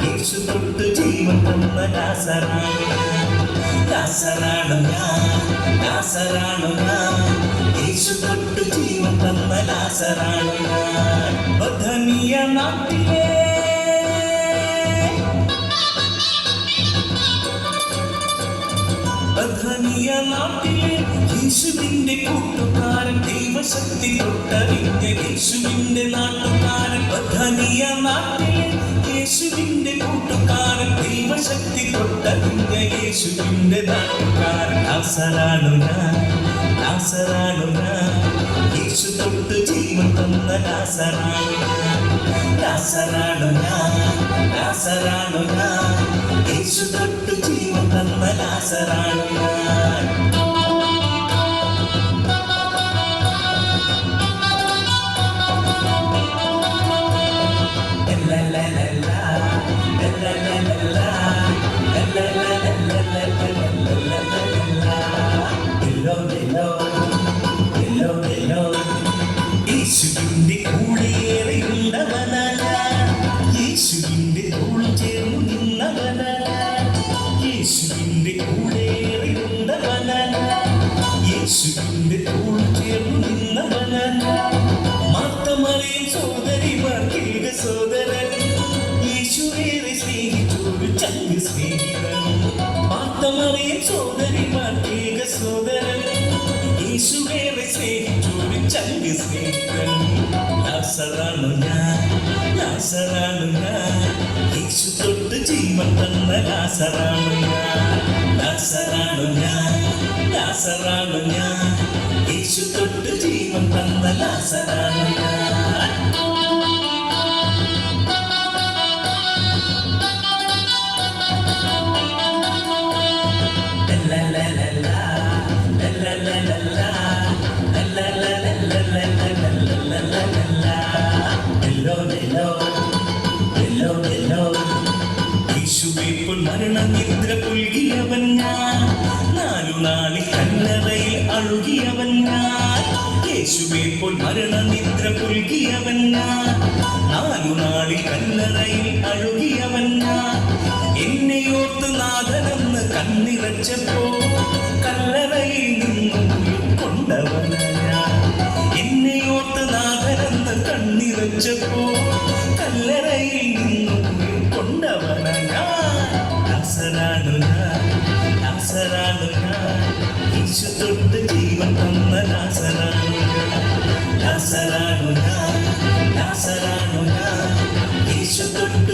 യേശു തൊട്ട് ജീവൻ തന്ന യേശു തൊട്ട് ജീവൻ തന്ന ലാസറാണു ഞാൻ. ബഥനിയ നാട്ടിലെ യേശുവിന്റെ കൂട്ടുകാരൻ ദൈവശക്തി തൊട്ടറിഞ്ഞ യേശുവിന്റെ നാട്ടുകാരൻ. ബഥനിയ നാട്ടിലെ യേശുവിന്റെ കൂട്ടുകാരൻ ദൈവശക്തി തൊട്ടറിഞ്ഞ യേശുവിന്റെ നാട്ടുകാരൻ. ലാസറാണു ഞാൻ യേശു തൊട്ട് ജീവൻ തന്ന ലാസറാണു ഞാൻ. യേശു തൊട്ട് ജീവൻ തന്ന ലാസറാണു ഞാൻ. യേശുവിന്റെ കൂടെയേറെയുള്ളവനല്ല, യേശുവിന്റെ തോൾ ചേർന്നു നിന്നവനല്ല. യേശുവിന്റെ കൂടെയേറെയുള്ളവനല്ല, യേശുവിന്റെ തോൾ ചേർന്നു നിന്നവനല്ല. മാർത്തമറിയം സോദരിമാർ കേൾക സോദരൻ, യേശുവേറെ സ്നേഹിച്ചൊരു ചങ്ക് സ്നേഹിതൻ. മാർത്തമറിയം സോദരിമാർ കേൾക സോദരൻ, യേശുവേറെ സ്നേഹിച്ചൊരു ചങ്ക് സ്നേഹിതൻ. ലാസറാണു ഞാൻ യേശു തൊട്ട് ജീവൻ തന്ന ലാസറാണു ഞാൻ. യേശു തൊട്ട് ജീവൻ തന്ന ലാസറാണു ഞാൻ. യേശുവെപ്പോൾ മരണനിദ്ര പുൽകിയവൻ ഞാൻ, 4 നാളിൽ കല്ലറയിൽ അഴുകിയവൻ ഞാൻ. യേശുവെപ്പോൾ മരണനിദ്ര പുൽകിയവൻ ഞാൻ, 4 നാളിൽ കല്ലറയിൽ അഴുകിയവൻ ഞാൻ. എന്നെയോർത്ത് നാഥനെന്ന് കണ്ണിറച്ചപ്പോ കല്ലറയിൽ നിന്നും കൊണ്ടവന ഞാൻ. എന്നെയോർത്ത് നാഥനെന്ന് കണ്ണിറച്ചപ്പോ കല്ലറയിൽ നിന്നും കൊണ്ടവന ഞാൻ. ലാസറാണു ഞാൻ യേശു തൊട്ട് ജീവൻ തന്ന ലാസറാണു ഞാൻ. യേശു തൊട്ട്